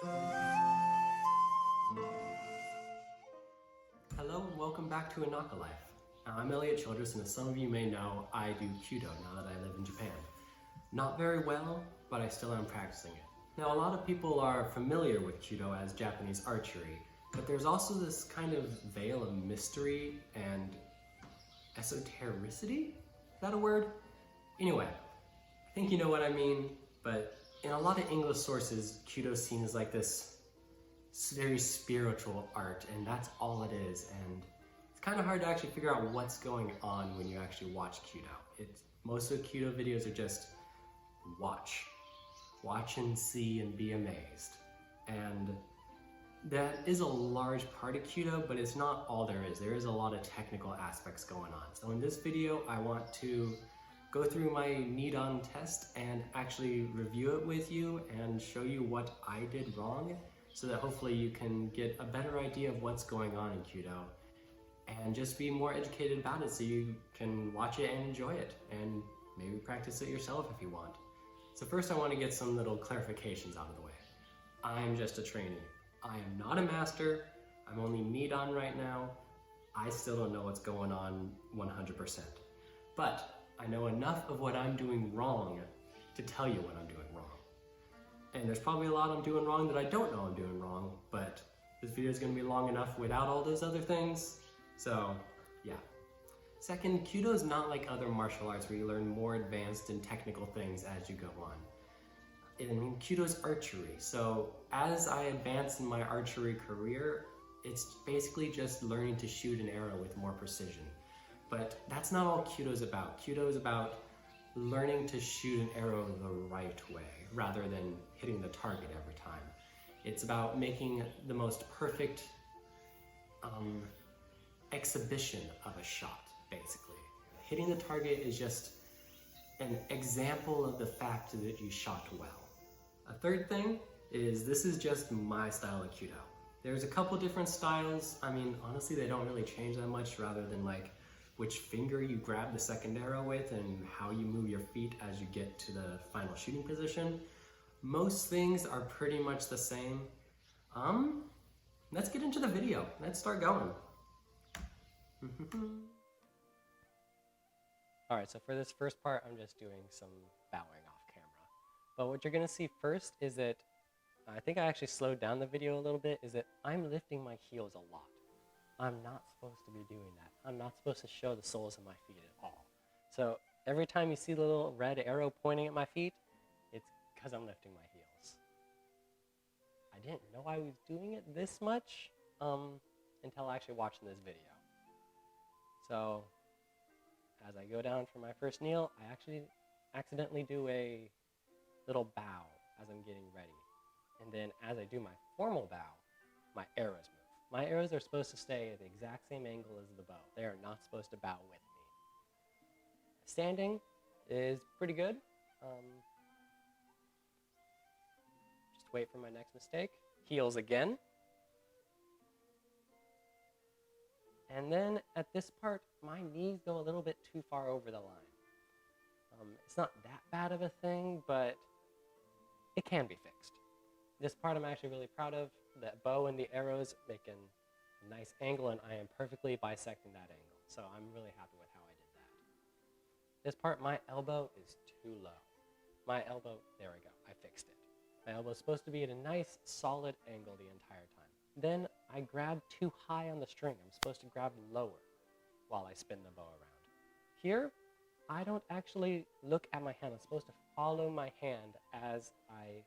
Hello and welcome back to Inaka Life. I'm Elliot Childress, and as some of you may know, I do kyudo now that I live in Japan. Not very well, but I still am practicing it. Now, a lot of people are familiar with kyudo as Japanese archery, but there's also this kind of veil of mystery and esotericity? Is that a word? Anyway, I think you know what I mean, but in a lot of English sources, kyudo is seen as like this very spiritual art, and that's all it is. And it's kind of hard to actually figure out what's going on when you actually watch kyudo. Most of the kyudo videos are just watch and see and be amazed. And that is a large part of kyudo, but it's not all there is. There is a lot of technical aspects going on. So in this video, I want to go through my Nidon test and actually review it with you and show you what I did wrong, so that hopefully you can get a better idea of what's going on in kyudo and just be more educated about it so you can watch it and enjoy it and maybe practice it yourself if you want. So first I want to get some little clarifications out of the way. I'm just a trainee. I am not a master. I'm only Nidon right now. I still don't know what's going on 100%. But I know enough of what I'm doing wrong to tell you what I'm doing wrong. And there's probably a lot I'm doing wrong that I don't know I'm doing wrong, but this video is going to be long enough without all those other things. So, yeah. Second, kyudo is not like other martial arts where you learn more advanced and technical things as you go on. I mean, kyudo is archery, so as I advance in my archery career, it's basically just learning to shoot an arrow with more precision. But that's not all kyudo is about. Kyudo is about learning to shoot an arrow the right way rather than hitting the target every time. It's about making the most perfect exhibition of a shot, basically. Hitting the target is just an example of the fact that you shot well. A third thing is this is just my style of kyudo. There's a couple different styles. I mean, honestly, they don't really change that much rather than like which finger you grab the second arrow with and how you move your feet as you get to the final shooting position. Most things are pretty much the same. Let's get into the video. Let's start going. Alright, so for this first part, I'm just doing some bowing off camera. But what you're gonna see first is that, I think I actually slowed down the video a little bit, is that I'm lifting my heels a lot. I'm not supposed to be doing that. I'm not supposed to show the soles of my feet at all. So every time you see the little red arrow pointing at my feet, it's because I'm lifting my heels. I didn't know I was doing it this much until actually watching this video. So as I go down for my first kneel, I actually accidentally do a little bow as I'm getting ready. And then as I do my formal bow, my arrows move. My arrows are supposed to stay at the exact same angle as the bow. They are not supposed to bow with me. Standing is pretty good. Just wait for my next mistake. Heels again. And then at this part, my knees go a little bit too far over the line. It's not that bad of a thing, but it can be fixed. This part I'm actually really proud of. That bow and the arrows make a nice angle, and I am perfectly bisecting that angle. So I'm really happy with how I did that. This part, my elbow is too low. My elbow, there we go, I fixed it. My elbow is supposed to be at a nice, solid angle the entire time. Then I grab too high on the string. I'm supposed to grab lower while I spin the bow around. Here, I don't actually look at my hand. I'm supposed to follow my hand as I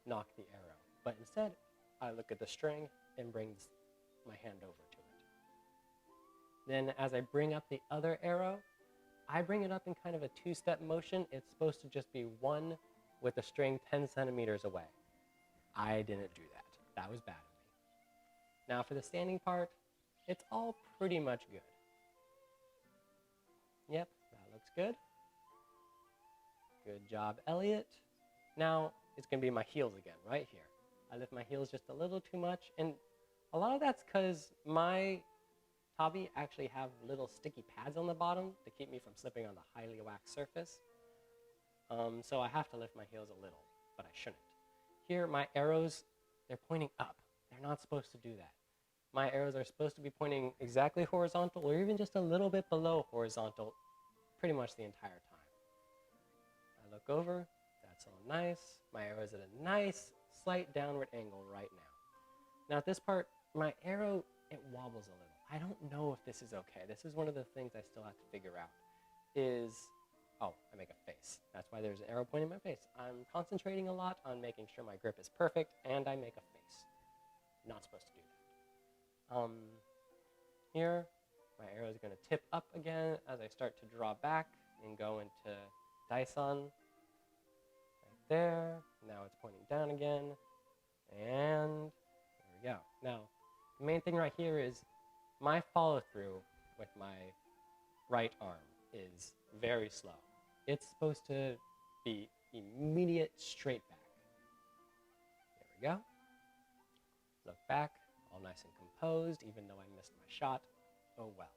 knock the arrow. But instead, I look at the string and bring my hand over to it. Then as I bring up the other arrow, I bring it up in kind of a two-step motion. It's supposed to just be one with the string 10 centimeters away. I didn't do that. That was bad of me. Now for the standing part, it's all pretty much good. Yep, that looks good. Good job, Elliot. Now it's going to be my heels again, right here. I lift my heels just a little too much, and a lot of that's because my tabi actually have little sticky pads on the bottom to keep me from slipping on the highly waxed surface. So I have to lift my heels a little, but I shouldn't. Here, my arrows they're pointing up. They're not supposed to do that. My arrows are supposed to be pointing exactly horizontal or even just a little bit below horizontal pretty much the entire time. I look over, that's all nice. My arrow is at a nice slight downward angle right now. Now at this part, my arrow, it wobbles a little. I don't know if this is okay. This is one of the things I still have to figure out is, oh, I make a face. That's why there's an arrow pointing my face. I'm concentrating a lot on making sure my grip is perfect and I make a face. Not supposed to do that. Here, my arrow is going to tip up again as I start to draw back and go into Daison. Right there. Now it's pointing down again. And there we go. Now, the main thing right here is my follow-through with my right arm is very slow. It's supposed to be immediate straight back. There we go. Look back, all nice and composed, even though I missed my shot. Oh well.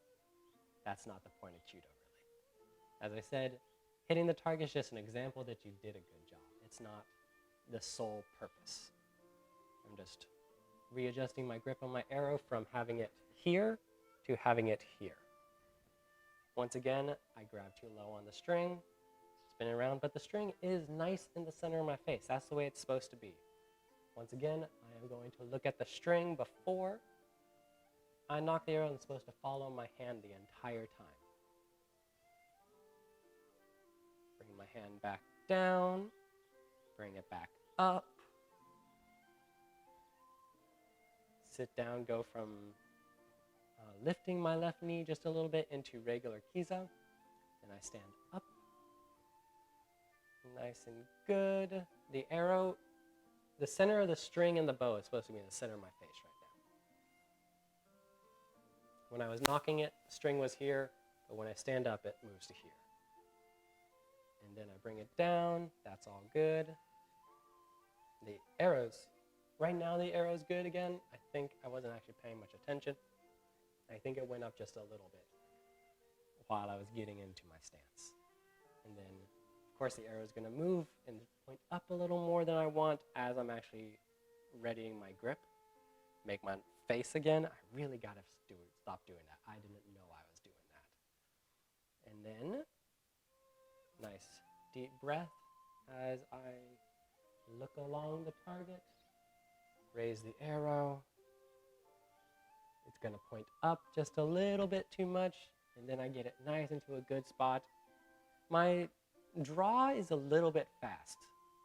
That's not the point of kyudo, really. As I said, hitting the target is just an example that you did a good job. It's not the sole purpose. I'm just readjusting my grip on my arrow from having it here to having it here. Once again, I grab too low on the string, spin it around, but the string is nice in the center of my face. That's the way it's supposed to be. Once again, I am going to look at the string before I knock the arrow and it's supposed to follow my hand the entire time. Bring my hand back down, bring it back up, sit down, go from lifting my left knee just a little bit into regular kiza, and I stand up, nice and good. The arrow, the center of the string and the bow is supposed to be in the center of my face right now. When I was knocking it, the string was here, but when I stand up, it moves to here. And then I bring it down, that's all good. The arrows, right now the arrow's good again. I think I wasn't actually paying much attention. I think it went up just a little bit while I was getting into my stance. And then, of course, the arrow is going to move and point up a little more than I want as I'm actually readying my grip. Make my face again. I really got to stop doing that. I didn't know I was doing that. And then, nice deep breath as I look along the target. Raise the arrow. It's going to point up just a little bit too much, and then I get it nice into a good spot. My draw is a little bit fast.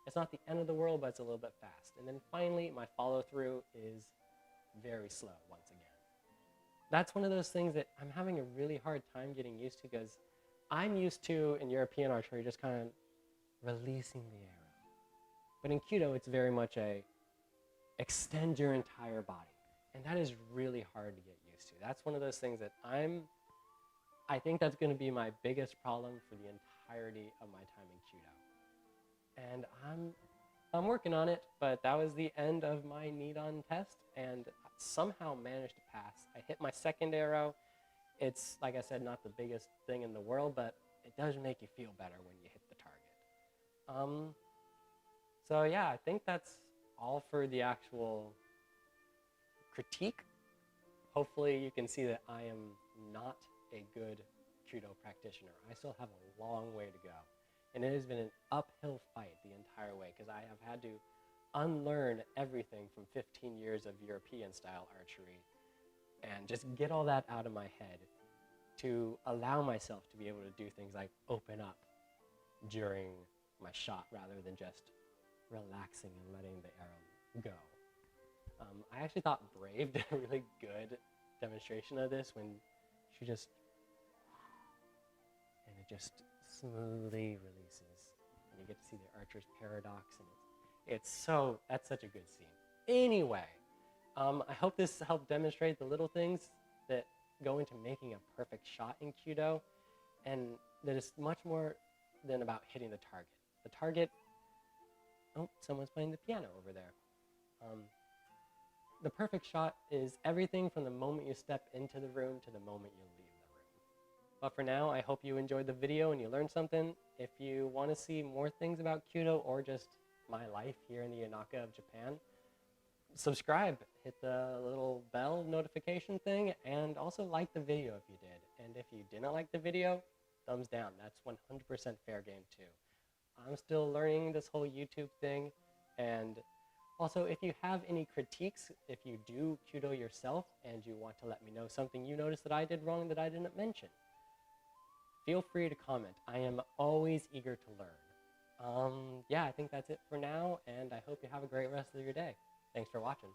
It's not the end of the world, but it's a little bit fast. And then finally, my follow-through is very slow once again. That's one of those things that I'm having a really hard time getting used to because I'm used to, in European archery, just kind of releasing the arrow. But in kyudo, it's very much a extend your entire body. And that is really hard to get used to. That's one of those things that I think that's going to be my biggest problem for the entirety of my time in kyudo. And I'm working on it, but that was the end of my Nidon test, and somehow managed to pass. I hit my second arrow. It's, like I said, not the biggest thing in the world, but it does make you feel better when you hit the target. So yeah, I think that's all for the actual critique. Hopefully you can see that I am not a good kyudo practitioner. I still have a long way to go. And it has been an uphill fight the entire way because I have had to unlearn everything from 15 years of European style archery and just get all that out of my head to allow myself to be able to do things like open up during my shot rather than just relaxing and letting the arrow go. I actually thought Brave did a really good demonstration of this when she just, and it just smoothly releases. And you get to see the archer's paradox, and that's such a good scene. Anyway, I hope this helped demonstrate the little things that go into making a perfect shot in kyudo, and that it's much more than about hitting the target. The target, oh, someone's playing the piano over there. The perfect shot is everything from the moment you step into the room to the moment you leave the room. But for now, I hope you enjoyed the video and you learned something. If you want to see more things about kyudo or just my life here in the Inaka of Japan, subscribe, hit the little bell notification thing, and also like the video if you did. And if you didn't like the video, thumbs down. That's 100% fair game too. I'm still learning this whole YouTube thing, and also if you have any critiques, if you do kyudo yourself and you want to let me know something you noticed that I did wrong that I didn't mention, feel free to comment. I am always eager to learn. Yeah, I think that's it for now, and I hope you have a great rest of your day. Thanks for watching.